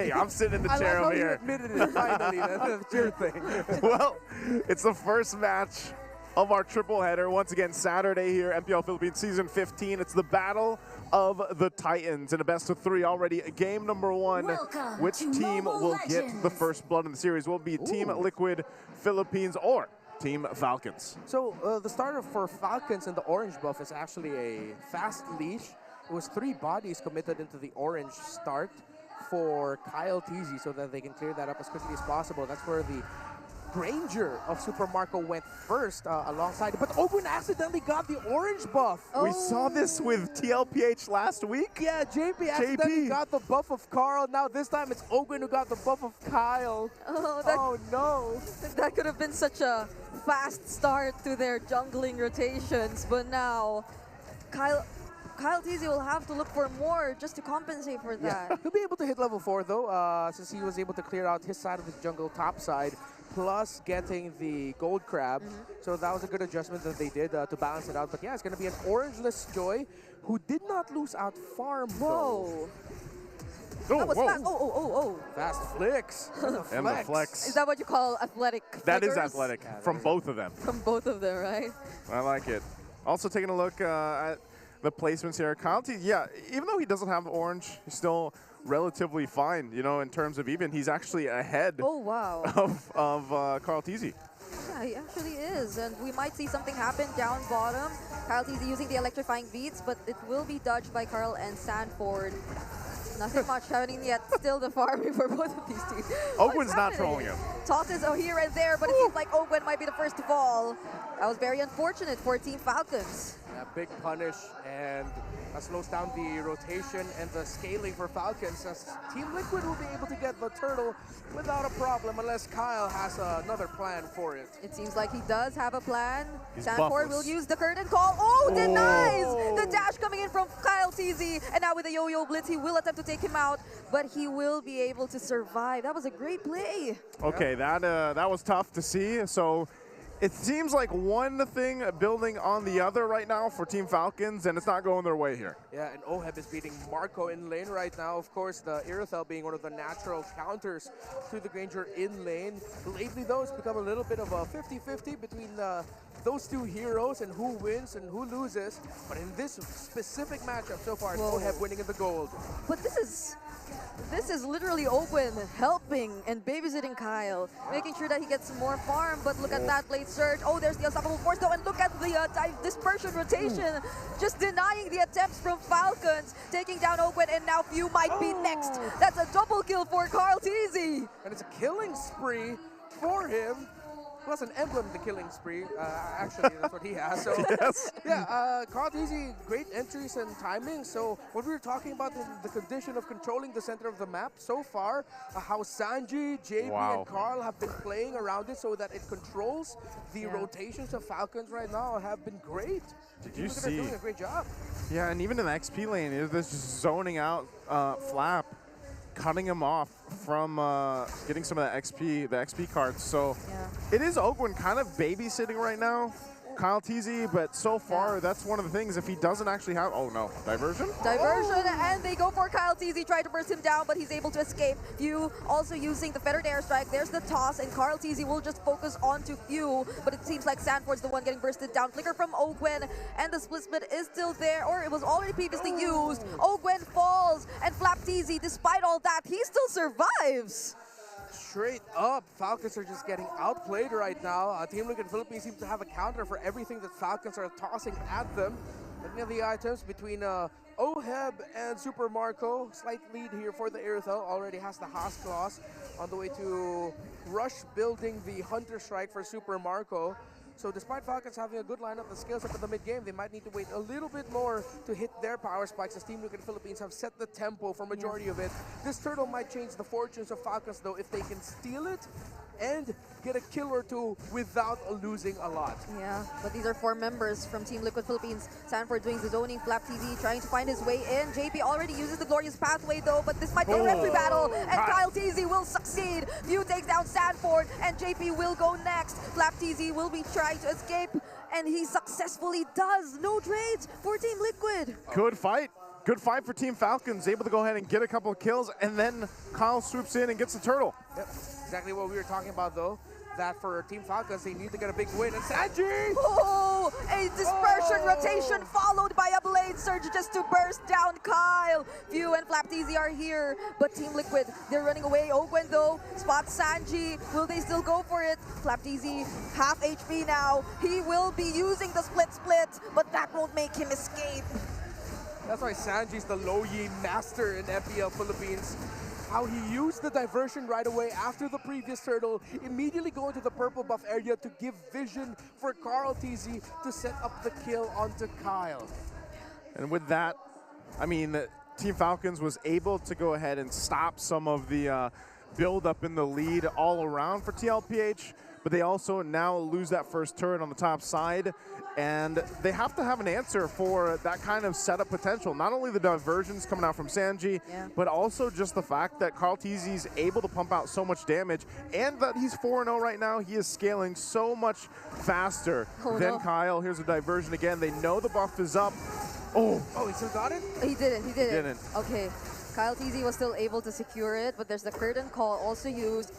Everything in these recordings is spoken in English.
Hey, I'm sitting in the chair over here. I like how you admitted it finally. That's your thing. Well, it's the first match of our triple header. Once again, Saturday here, MPL Philippines Season 15. It's the Battle of the Titans in a best of 3 already. Game number 1. Welcome Which to team Mobile will Legends. get the first blood in the series? Will it be Team Liquid Philippines or Team Falcons? So the starter for Falcons in the orange buff is actually a fast leash. It was 3 bodies committed into the orange start for Kyle TZ so that they can clear that up as quickly as possible. That's where the Granger of Super Marco went first alongside it. But Ogun accidentally got the orange buff. Oh. We saw this with TLPH last week. Yeah, JP accidentally got the buff of Carl. Now this time it's Ogun who got the buff of Kyle. Oh no. That could have been such a fast start to their jungling rotations, but now Kyle TZ will have to look for more just to compensate for that. Yeah. He'll be able to hit level 4 though, since he was able to clear out his side of the jungle top side, plus getting the gold crab. So that was a good adjustment that they did to balance it out. But yeah, it's going to be an orangeless Joy who did not lose out farm though. That was fast. Oh. Fast flicks. And the flex. Is that what you call athletic That flickers? is athletic from both of them. From both of them, right? I like it. Also taking a look at the placements here. Kyle T, yeah, even though he doesn't have orange, he's still relatively fine, you know, in terms of even. He's actually ahead of Carl TZ. Yeah, he actually is, and we might see something happen down bottom. Kyle TZ using the electrifying beats, but it will be dodged by Carl and Sanford. Nothing much happening yet. Still the farming for both of these teams. Owen's not trolling him. Tosses are here and there, but it seems like Owen might be the first to fall. That was very unfortunate for Team Falcons. Yeah, big punish, and that slows down the rotation and the scaling for Falcons, as Team Liquid will be able to get the turtle without a problem unless Kyle has another plan for it. It seems like he does have a plan. He's Sanford buffless. will use the curtain call. Oh, denies! The dash coming in from Kyle TZ, and now with the yo-yo blitz, he will attempt to take him out, but he will be able to survive. That was a great play. Okay, that was tough to see. So it seems like one thing building on the other right now for Team Falcons, and it's not going their way here. Yeah, and Oheb is beating Marco in lane right now. Of course, the Irithel being one of the natural counters to the Granger in lane. Lately, though, it's become a little bit of a 50-50 between those two heroes and who wins and who loses. But in this specific matchup so far, it's Oheb winning in the gold. But this is literally Owen helping and babysitting Kyle, making sure that he gets more farm. But look at that blade surge. Oh, there's the unstoppable force though, and look at the dispersion rotation, just denying the attempts from Falcons, taking down Owen, and now Few might be next. That's a double kill for Carl TZ. And it's a killing spree for him. Plus an emblem, the killing spree. Actually, that's what he has. So Yes. yeah, Carl TZ, great entries and timing. So what we were talking about is the condition of controlling the center of the map so far, how Sanji, JP, and Carl have been playing around it so that it controls the rotations of Falcons right now have been great. Did you see? They're doing a great job. Yeah, and even in the XP lane, this just zoning out Flap, cutting him off from getting some of the XP cards. So it is Ogun kind of babysitting right now, Kyle TZ, but so far that's one of the things. If he doesn't actually have, oh no, diversion? Diversion, and they go for Kyle TZ, try to burst him down, but he's able to escape. Few also using the feathered airstrike. There's the toss, and Carl TZ will just focus onto Few, but it seems like Sanford's the one getting bursted down. Flicker from Ogwen, and the split is still there, or it was already previously used. Ogwen falls, and Flap TZ, despite all that, he still survives. Straight up, Falcons are just getting outplayed right now. Team Liquid Philippines seems to have a counter for everything that Falcons are tossing at them. Looking at the items between Oheb and Super Marco, slight lead here for the Irithel. Already has the Haas Claws on the way to rush building the Hunter Strike for Super Marco. So despite Falcons having a good lineup, the skills up in the mid-game, they might need to wait a little bit more to hit their power spikes, as Team Liquid Philippines have set the tempo for majority of it. This turtle might change the fortunes of Falcons, though, if they can steal it and get a kill or two without losing a lot. Yeah, but these are 4 members from Team Liquid Philippines. Sanford doing the zoning, Flap TZ trying to find his way in. JP already uses the glorious pathway though, but this might be a referee battle, and Kyle TZ will succeed. Few takes down Sanford, and JP will go next. Flap TZ will be trying to escape, and he successfully does. No trades for Team Liquid. Good fight. good fight for Team Falcons, able to go ahead and get a couple of kills, and then Kyle swoops in and gets the turtle. Yep, exactly what we were talking about though. That for Team Falcons, they need to get a big win. And Sanji! Oh, a dispersion rotation followed by a blade surge just to burst down Kyle. Few and Flapteezy are here, but Team Liquid, they're running away. Ogwen though, spots Sanji. Will they still go for it? Flapteezy, half HP now. He will be using the split, but that won't make him escape. That's why Sanji's the low yi master in MPL Philippines. How he used the diversion right away after the previous turtle, immediately go into the purple buff area to give vision for KarlTzy to set up the kill onto Kyle. And with that, I mean, Team Falcons was able to go ahead and stop some of the build up in the lead all around for TLPH, but they also now lose that first turret on the top side, and they have to have an answer for that kind of setup potential. Not only the diversions coming out from Sanji, but also just the fact that KarlTzy is able to pump out so much damage, and that he's 4-0 right now. He is scaling so much faster than Kyle. Here's a diversion again. They know the buff is up. Oh, he still got it? He didn't. Okay, KarlTzy was still able to secure it, but there's the curtain call also used.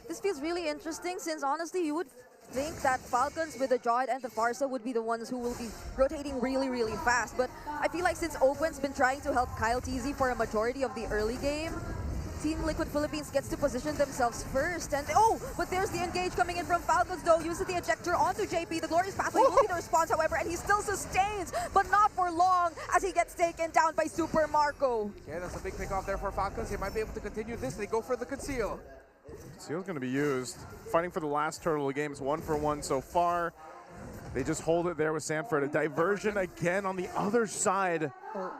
This feels really interesting since honestly you would think that Falcons with the Droid and the Pharsa would be the ones who will be rotating really, really fast. But I feel like since Ogwen's been trying to help KarlTzy for a majority of the early game, Team Liquid Philippines gets to position themselves first. And but there's the engage coming in from Falcons though, uses the ejector onto JP. The Glorious Pathway will be the response, however, and he still sustains, but not for long as he gets taken down by Super Marco. Yeah, that's a big pick off there for Falcons. They might be able to continue this. They go for the conceal. Conceal's going to be used. Fighting for the last turtle of the game. It's 1-for-1 so far. They just hold it there with Sanford. A diversion again on the other side.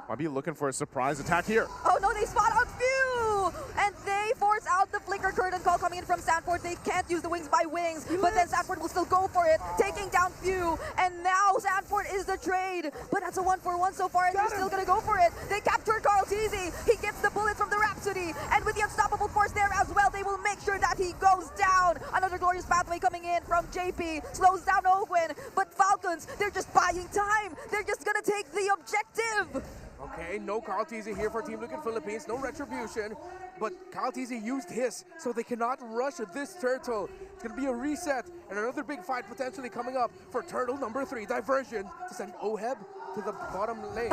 Might be looking for a surprise attack here. Oh no, they spot out Few! And they force out the flicker curtain call coming in from Sanford. They can't use the wings by wings, but then Sanford will still go for it, taking down Few. And now Sanford is the trade. But that's a 1-for-1 so far, and they're still gonna go for it. They capture KarlTzy. He gets the bullets from the Rhapsody. And with the unstoppable force there as well, they will make sure that he goes down. Another Glorious Pathway coming in from JP. Slows down Ogwen. But Falcons, they're just buying time. They're just gonna take the objective. Okay, no KarlTzy here for Team Liquid Philippines, no retribution, but KarlTzy used his, so they cannot rush this turtle. It's gonna be a reset, and another big fight potentially coming up for turtle number 3, diversion, to send Oheb to the bottom lane.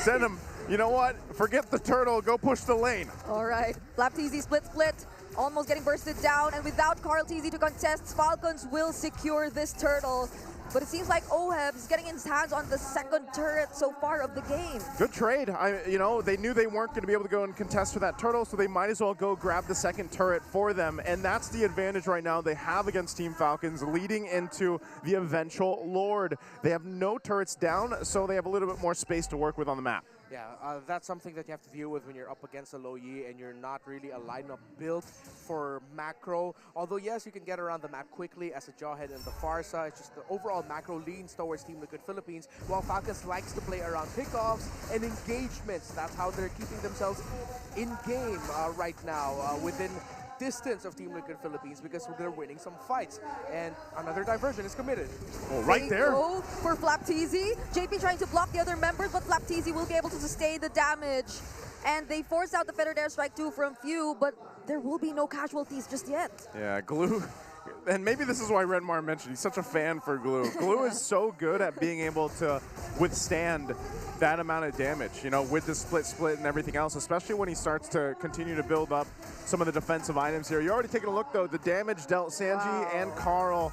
Send him, you know what, forget the turtle, go push the lane. All right, Flapteezy split, almost getting bursted down, and without KarlTzy to contest, Falcons will secure this turtle. But it seems like Oheb is getting his hands on the second turret so far of the game. Good trade. You know, they knew they weren't going to be able to go and contest for that turtle, so they might as well go grab the second turret for them. And that's the advantage right now they have against Team Falcons leading into the eventual Lord. They have no turrets down, so they have a little bit more space to work with on the map. Yeah, that's something that you have to deal with when you're up against a low yi and you're not really a lineup built for macro. Although, yes, you can get around the map quickly as a Jawhead and the Pharsa. It's just the overall macro leans towards Team Liquid Philippines, while Falcons likes to play around pickoffs and engagements. That's how they're keeping themselves in game right now within distance of Team Liquid Philippines because they're winning some fights. And another diversion is committed. Oh, right there. Go for Flapteezy. JP trying to block the other members, but Flapteezy will be able to sustain the damage. And they force out the feathered airstrike too from Few, but there will be no casualties just yet. Yeah, Glue. And maybe this is why Redmar mentioned he's such a fan for Glue. Glue is so good at being able to withstand that amount of damage, you know, with the split and everything else, especially when he starts to continue to build up some of the defensive items here. You're already taking a look, though. The damage dealt Sanji and Karl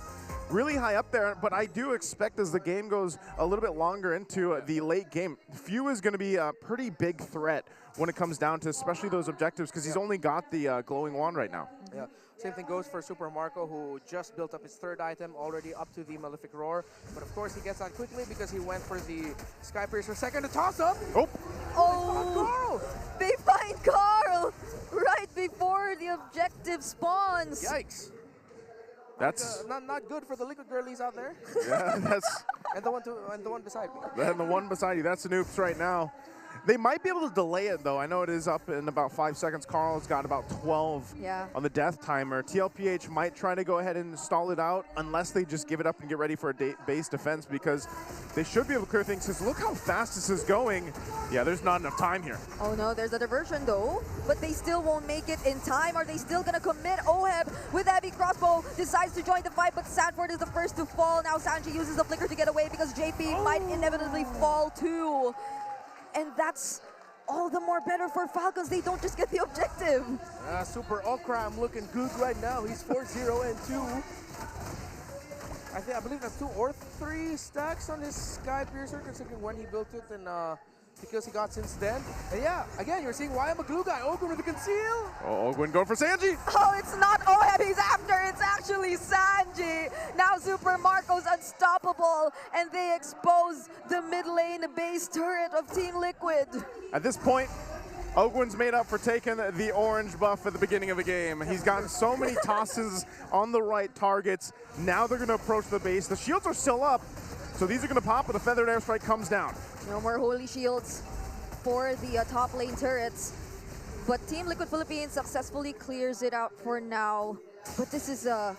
really high up there, but I do expect as the game goes a little bit longer into the late game, Few is going to be a pretty big threat when it comes down to especially those objectives because he's only got the glowing wand right now. Yeah. Same thing goes for Super Marco, who just built up his third item, already up to the Malefic Roar. But of course, he gets that quickly because he went for the Sky Piercer second to toss up. Oh, they find Karl right before the objective spawns. Yikes. That's not good for the Liquid girlies out there. Yeah, that's and the one beside me. And the one beside you, that's an oops right now. They might be able to delay it, though. I know it is up in about 5 seconds. Carl's got about 12 on the death timer. TLPH might try to go ahead and stall it out unless they just give it up and get ready for a base defense, because they should be able to clear things. Because look how fast this is going. Yeah, there's not enough time here. Oh no, there's a diversion though, but they still won't make it in time. Are they still gonna commit? Oheb with heavy crossbow decides to join the fight, but Sanford is the first to fall. Now Sanji uses the flicker to get away because JP might inevitably fall too. And that's all the more better for Falcons. They don't just get the objective. Super Okram looking good right now. He's 4-0 and 2. I believe that's 2 or 3 stacks on his Sky Piercer, considering when he built it and the kills he got since then. And yeah, again, you're seeing why I'm a glue guy. Ogwin with the conceal. Oh, Ogwin going for Sanji. Oh, it's not Oheb he's after. It's actually Sanji. Now Super Marco's unstoppable, and they expose the mid lane base turret of Team Liquid. At this point, Ogwin's made up for taking the orange buff at the beginning of the game. He's gotten so many tosses on the right targets. Now they're going to approach the base. The shields are still up, so these are going to pop, but the feathered airstrike comes down. No more holy shields for the top lane turrets. But Team Liquid Philippines successfully clears it out for now. But this is a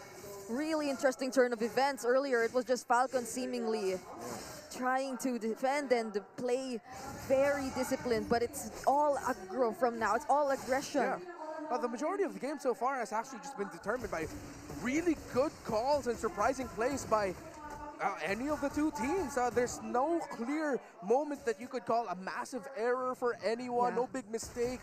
really interesting turn of events. Earlier, it was just Falcon seemingly trying to defend and play very disciplined, but it's all aggro from now. It's all aggression. Yeah. The majority of the game so far has actually just been determined by really good calls and surprising plays by any of the two teams. There's no clear moment that you could call a massive error for anyone, no big mistake.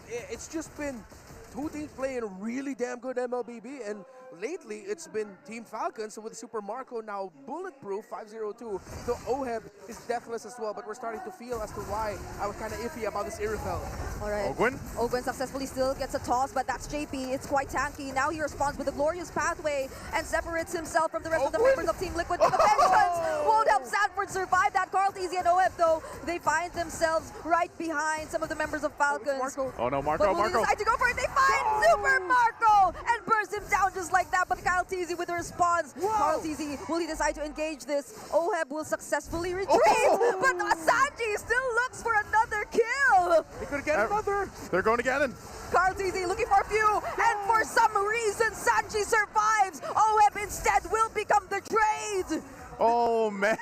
It's just been two teams playing really damn good MLBB, and lately it's been Team Falcons with Super Marco now bulletproof 502. So Oheb is deathless as well, but we're starting to feel as to why I was kind of iffy about this Irifel. All right. Ogwin successfully still gets a toss, but that's JP. It's quite tanky. Now he responds with a glorious pathway and separates himself from the rest of the members of Team Liquid. But the vengeance won't help Sanford survive that. KarlTzy and Oheb, though, they find themselves right behind some of the members of Falcons. Oh no, Marco, but will they decide to go for it? They find Super Marco and burst him down just like that. But KarlTzy with the response. KarlTzy, will he decide to engage this? Oheb will successfully retreat, but Sanji still looks for another kill. He could get another. They're going to get him. KarlTzy looking for a few, and for some reason Sanji survives. Oheb instead will become the trade. Oh man,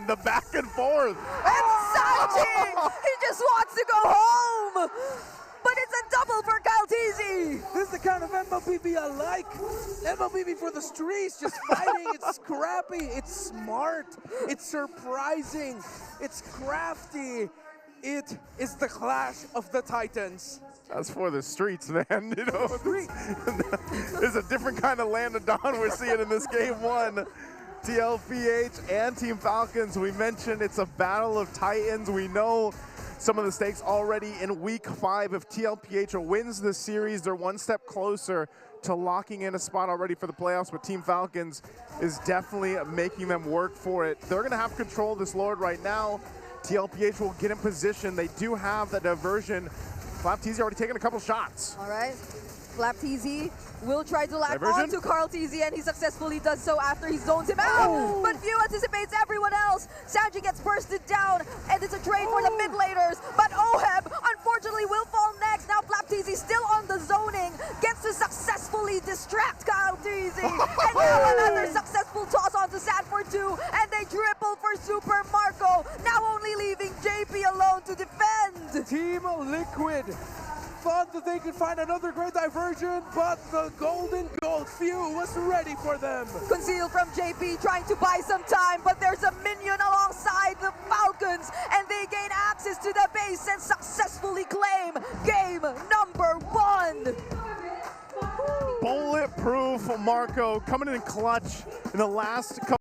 the back and forth. And Sanji, he just wants to go home. But it's a double for KarlTzy. This is the kind of MLBB I like. MLBB for the streets, just fighting. It's scrappy, it's smart, it's surprising, it's crafty. It is the clash of the titans. That's for the streets, man. You know, there's a different kind of land of dawn we're seeing in this game one. TLPH and Team Falcons, we mentioned it's a battle of titans. We know some of the stakes already in week 5. If TLPH wins this series, they're one step closer to locking in a spot already for the playoffs, but Team Falcons is definitely making them work for it. They're gonna have control of this Lord right now. TLPH will get in position. They do have the diversion. FlapTZ already taken a couple shots. All right, FlapTZ will try to latch on to KarlTzy, and he successfully does so after he zones him out. But Few anticipates everyone else. Sanji gets bursted down, and it's a trade for the mid laners. But Oheb, unfortunately, will fall next. Now FlapTZ still on the zoning, gets to successfully distract KarlTzy. And now another successful toss onto Sanford too, and they triple for Super Marco. Now only leaving JP alone to defend. Team Liquid thought that they could find another great diversion, but the golden gold Few was ready for them. Conceal from JP, trying to buy some time, but there's a minion alongside the Falcons, and they gain access to the base and successfully claim game number 1. Bulletproof Marco coming in clutch in the last couple